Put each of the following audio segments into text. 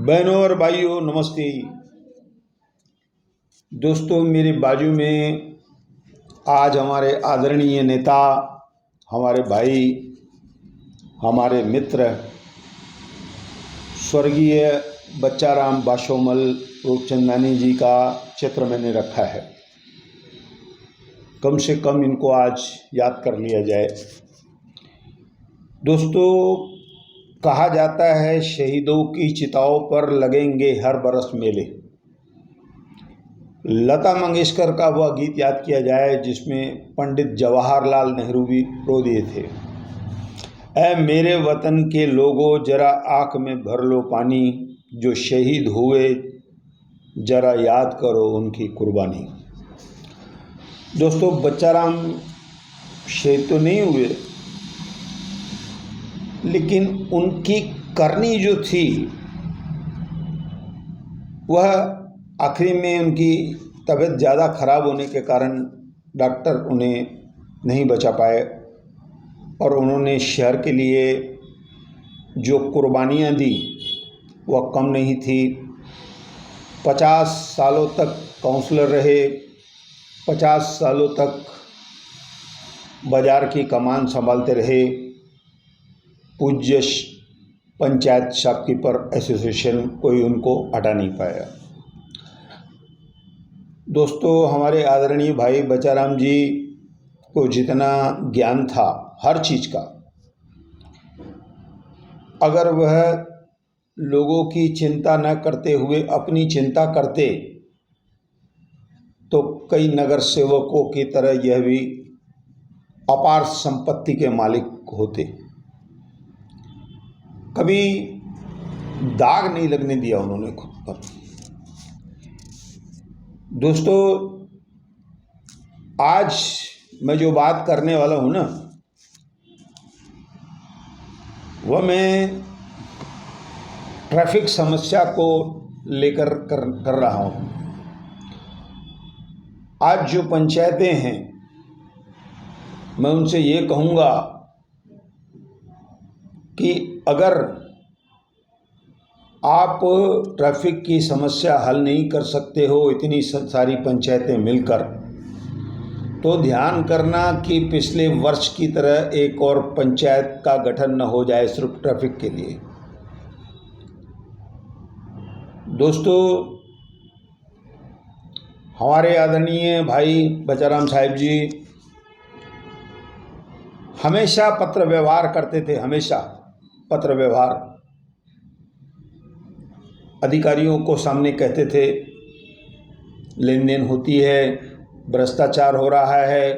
बहनों और भाइयों नमस्ते। दोस्तों, मेरे बाजू में आज हमारे आदरणीय नेता, हमारे भाई, हमारे मित्र स्वर्गीय बच्चाराम बाशोमल रूपचंदानी जी का चित्र मैंने रखा है। कम से कम इनको आज याद कर लिया जाए। दोस्तों, कहा जाता है शहीदों की चिताओं पर लगेंगे हर बरस मेले। लता मंगेशकर का वह गीत याद किया जाए जिसमें पंडित जवाहरलाल नेहरू भी रो दिए थे। ऐ मेरे वतन के लोगों, जरा आँख में भर लो पानी, जो शहीद हुए जरा याद करो उनकी कुर्बानी। दोस्तों, बच्चाराम शहीद तो नहीं हुए, लेकिन उनकी करनी जो थी वह आखिरी में उनकी तबीयत ज़्यादा ख़राब होने के कारण डॉक्टर उन्हें नहीं बचा पाए और उन्होंने शहर के लिए जो कुर्बानियाँ दी वह कम नहीं थी। 50 सालों तक काउंसलर रहे, 50 सालों तक बाज़ार की कमान संभालते रहे। पूज्य पंचायत शॉपकीपर एसोसिएशन कोई उनको हटा नहीं पाया। दोस्तों, हमारे आदरणीय भाई बच्चाराम जी को जितना ज्ञान था हर चीज़ का, अगर वह लोगों की चिंता न करते हुए अपनी चिंता करते तो कई नगर सेवकों की तरह यह भी अपार संपत्ति के मालिक होते। कभी दाग नहीं लगने दिया उन्होंने खुद पर। दोस्तों, आज मैं जो बात करने वाला हूँ ना, वह मैं ट्रैफिक समस्या को लेकर कर रहा हूँ। आज जो पंचायतें हैं, मैं उनसे ये कहूँगा कि अगर आप ट्रैफिक की समस्या हल नहीं कर सकते हो इतनी सारी पंचायतें मिलकर, तो ध्यान करना कि पिछले वर्ष की तरह एक और पंचायत का गठन न हो जाए सिर्फ ट्रैफिक के लिए। दोस्तों, हमारे आदरणीय भाई बच्चाराम साहब जी हमेशा पत्र व्यवहार करते थे, हमेशा पत्र व्यवहार अधिकारियों को सामने कहते थे लेन देन होती है, भ्रष्टाचार हो रहा है,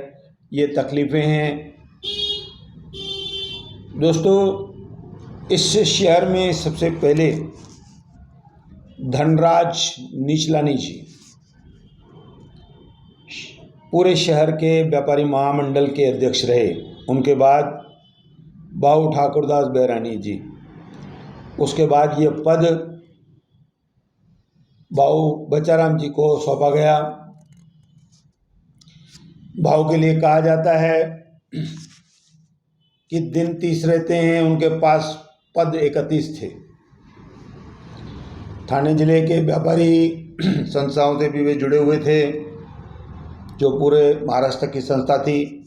ये तकलीफ़ें हैं। दोस्तों, इस शहर में सबसे पहले धनराज नीचलानी जी पूरे शहर के व्यापारी महामंडल के अध्यक्ष रहे। उनके बाद बाऊ ठाकुरदास बैरानी जी, उसके बाद ये पद बाऊ बच्चाराम जी को सौंपा गया। बाऊ के लिए कहा जाता है कि दिन 30 रहते हैं, उनके पास पद 31 थे। ठाणे जिले के व्यापारी संस्थाओं से भी वे जुड़े हुए थे, जो पूरे महाराष्ट्र की संस्था थी।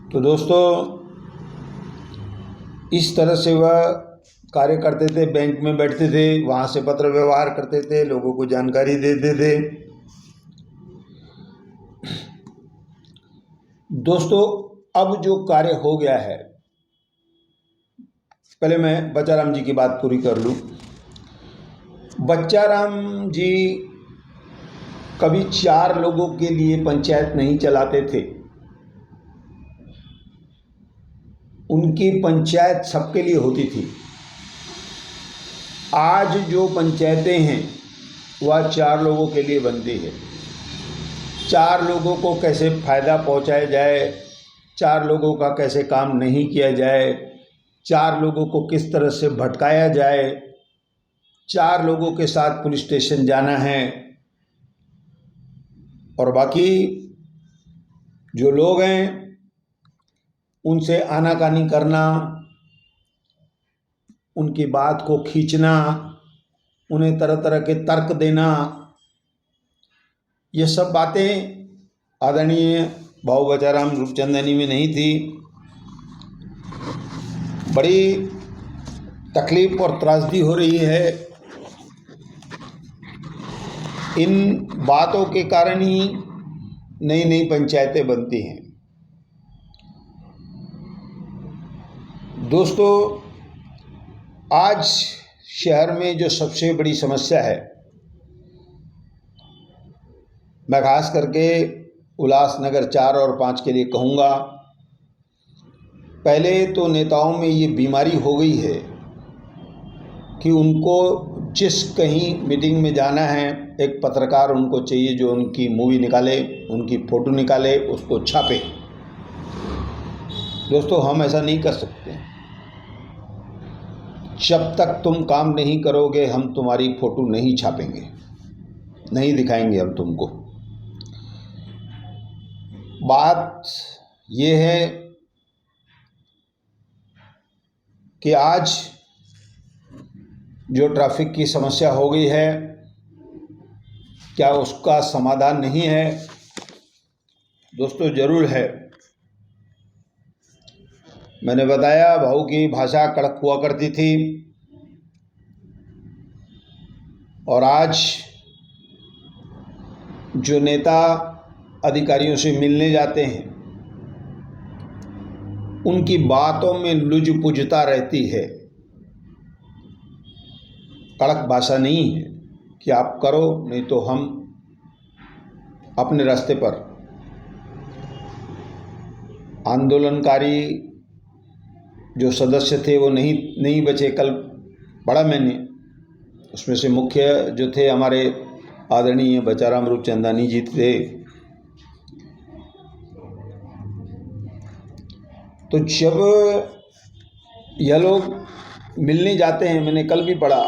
तो दोस्तों, इस तरह से वह कार्य करते थे। बैंक में बैठते थे, वहाँ से पत्र व्यवहार करते थे, लोगों को जानकारी देते थे। दोस्तों, अब जो कार्य हो गया है, पहले मैं बच्चाराम जी की बात पूरी कर लूँ। बच्चाराम जी कभी 4 लोगों के लिए पंचायत नहीं चलाते थे। उनकी पंचायत सबके लिए होती थी। आज जो पंचायतें हैं वह 4 लोगों के लिए बनती है। 4 लोगों को कैसे फ़ायदा पहुंचाया जाए, 4 लोगों का कैसे काम नहीं किया जाए, 4 लोगों को किस तरह से भटकाया जाए, 4 लोगों के साथ पुलिस स्टेशन जाना है और बाकी जो लोग हैं उनसे आनाकानी करना, उनकी बात को खींचना, उन्हें तरह तरह के तर्क देना, ये सब बातें आदरणीय भाऊ बचाराम रूपचंदानी में नहीं थी। बड़ी तकलीफ और त्रासदी हो रही है। इन बातों के कारण ही नई नई पंचायतें बनती हैं। दोस्तों, आज शहर में जो सबसे बड़ी समस्या है, मैं खास करके उल्लासनगर 4 और 5 के लिए कहूँगा। पहले तो नेताओं में ये बीमारी हो गई है कि उनको जिस कहीं मीटिंग में जाना है, एक पत्रकार उनको चाहिए जो उनकी मूवी निकाले, उनकी फ़ोटो निकाले, उसको छापे। दोस्तों, हम ऐसा नहीं कर सकते। जब तक तुम काम नहीं करोगे, हम तुम्हारी फ़ोटो नहीं छापेंगे, नहीं दिखाएंगे हम तुमको। बात ये है कि आज जो ट्रैफिक की समस्या हो गई है, क्या उसका समाधान नहीं है? दोस्तों, ज़रूर है। मैंने बताया, भाऊ की भाषा कड़क हुआ करती थी और आज जो नेता अधिकारियों से मिलने जाते हैं, उनकी बातों में लुझपुझता रहती है। कड़क भाषा नहीं है कि आप करो, नहीं तो हम अपने रास्ते पर। आंदोलनकारी जो सदस्य थे वो नहीं बचे। कल पढ़ा मैंने, उसमें से मुख्य जो थे हमारे आदरणीय बचाराम रूपचंदानी जी थे। तो जब यह लोग मिलने जाते हैं, मैंने कल भी पढ़ा,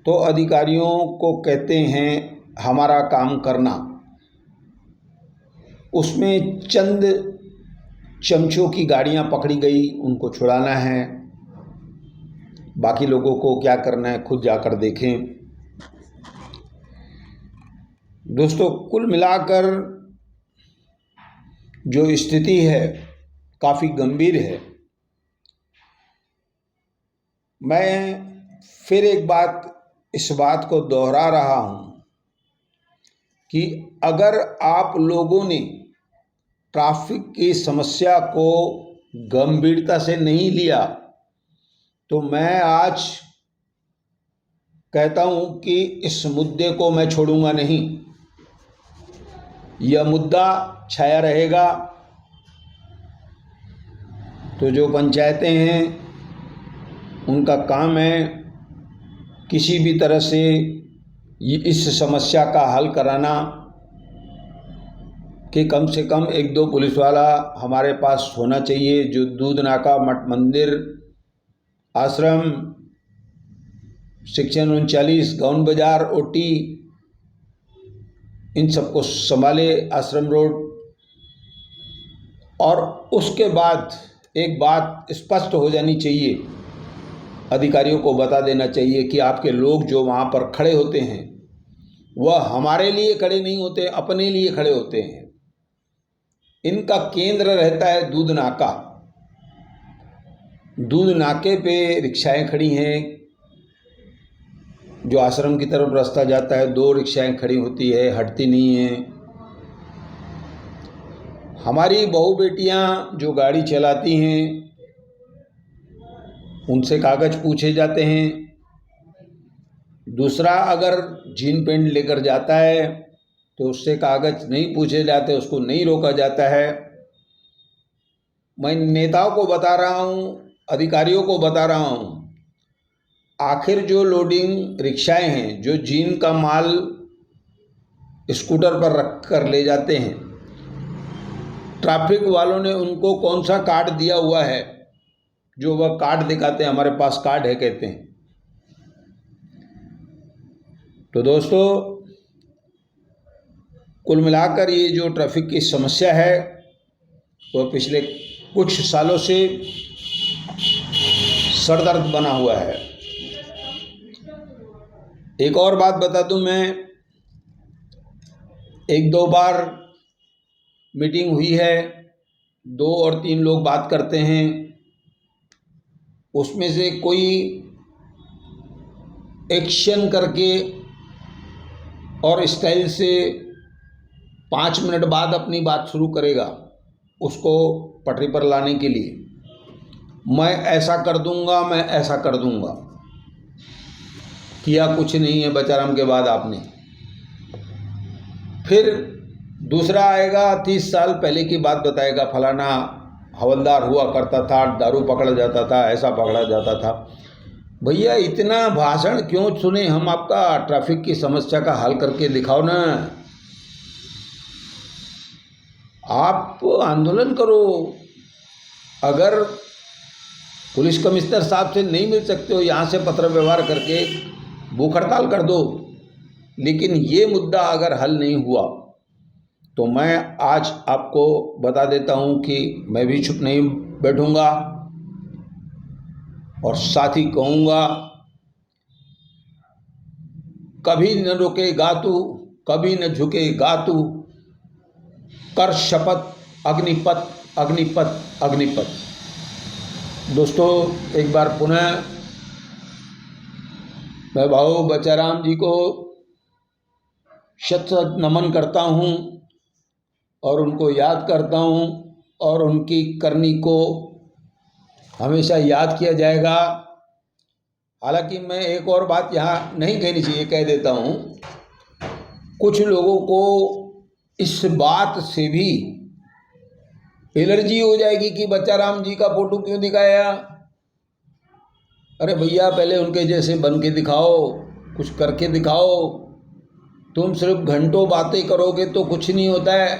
तो अधिकारियों को कहते हैं हमारा काम करना। उसमें चंद चमचों की गाड़ियां पकड़ी गई, उनको छुड़ाना है। बाकी लोगों को क्या करना है, खुद जाकर देखें। दोस्तों, कुल मिलाकर जो स्थिति है काफ़ी गंभीर है। मैं फिर एक बात इस बात को दोहरा रहा हूँ कि अगर आप लोगों ने ट्रैफिक की समस्या को गंभीरता से नहीं लिया, तो मैं आज कहता हूँ कि इस मुद्दे को मैं छोड़ूंगा नहीं। यह मुद्दा छाया रहेगा। तो जो पंचायतें हैं, उनका काम है किसी भी तरह से इस समस्या का हल कराना, कि कम से कम 1-2 पुलिस वाला हमारे पास होना चाहिए, जो दूध नाका, मठ मंदिर, आश्रम, सेक्शन 39, गाउन बाज़ार, ओटी, इन सबको संभाले, आश्रम रोड। और उसके बाद एक बात स्पष्ट हो जानी चाहिए, अधिकारियों को बता देना चाहिए कि आपके लोग जो वहाँ पर खड़े होते हैं, वह हमारे लिए खड़े नहीं होते, अपने लिए खड़े होते हैं। इनका केंद्र रहता है दूध नाका। दूध नाके पे रिक्शाएं खड़ी हैं, जो आश्रम की तरफ रास्ता जाता है, 2 रिक्शाएं खड़ी होती है, हटती नहीं हैं। हमारी बहू बेटियां जो गाड़ी चलाती हैं, उनसे कागज़ पूछे जाते हैं। दूसरा, अगर जीन पैंट लेकर जाता है तो उससे कागज़ नहीं पूछे जाते, उसको नहीं रोका जाता है। मैं नेताओं को बता रहा हूँ, अधिकारियों को बता रहा हूँ, आखिर जो लोडिंग रिक्शाएं हैं, जो जीन का माल स्कूटर पर रख कर ले जाते हैं, ट्रैफिक वालों ने उनको कौन सा कार्ड दिया हुआ है जो वह कार्ड दिखाते हैं, हमारे पास कार्ड है कहते हैं। तो दोस्तों, कुल मिलाकर ये जो ट्रैफिक की समस्या है, वह पिछले कुछ सालों से सर दर्द बना हुआ है। एक और बात बता दूं मैं, एक दो बार मीटिंग हुई है, 2 और 3 लोग बात करते हैं, उसमें से कोई एक्शन करके और स्टाइल से 5 मिनट बाद अपनी बात शुरू करेगा, उसको पटरी पर लाने के लिए मैं ऐसा कर दूंगा, मैं ऐसा कर दूंगा। किया कुछ नहीं है बचाराम के बाद आपने। फिर दूसरा आएगा, 30 साल पहले की बात बताएगा, फलाना हवलदार हुआ करता था, दारू पकड़ा जाता था, ऐसा पकड़ा जाता था। भैया इतना भाषण क्यों सुने हम आपका? ट्रैफिक की समस्या का हल करके दिखाओ ना। आप आंदोलन करो। अगर पुलिस कमिश्नर साहब से नहीं मिल सकते हो, यहाँ से पत्र व्यवहार करके भूख हड़ताल कर दो। लेकिन ये मुद्दा अगर हल नहीं हुआ तो मैं आज आपको बता देता हूँ कि मैं भी चुप नहीं बैठूँगा और साथ ही कहूँगा, कभी न रुकेगा तू, कभी न झुकेगा तू, कर शपथ अग्निपथ अग्निपथ अग्निपथ। दोस्तों, एक बार पुनः मैं भाऊ बचाराम जी को शत शत नमन करता हूँ और उनको याद करता हूँ और उनकी करनी को हमेशा याद किया जाएगा। हालांकि मैं एक और बात यहाँ नहीं कहनी चाहिए, कह देता हूँ, कुछ लोगों को इस बात से भी एलर्जी हो जाएगी कि बचाराम जी का फोटो क्यों दिखाया। अरे भैया, पहले उनके जैसे बन के दिखाओ, कुछ करके दिखाओ। तुम सिर्फ घंटों बातें करोगे तो कुछ नहीं होता है।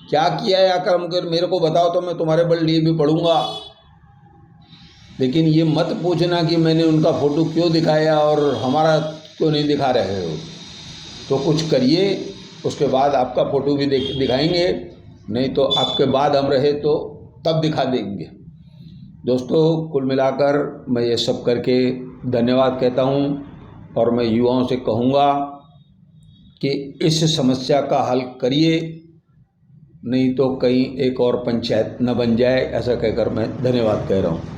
क्या किया है आकर हमको मेरे को बताओ तो मैं तुम्हारे बल लिए भी पढ़ूंगा। लेकिन ये मत पूछना कि मैंने उनका फ़ोटो क्यों दिखाया और हमारा क्यों नहीं दिखा रहे हो। तो कुछ करिए, उसके बाद आपका फ़ोटो भी दिखाएंगे, नहीं तो आपके बाद हम रहे तो तब दिखा देंगे। दोस्तों, कुल मिलाकर मैं ये सब करके धन्यवाद कहता हूँ और मैं युवाओं से कहूँगा कि इस समस्या का हल करिए, नहीं तो कहीं एक और पंचायत न बन जाए। ऐसा कहकर मैं धन्यवाद कह रहा हूँ।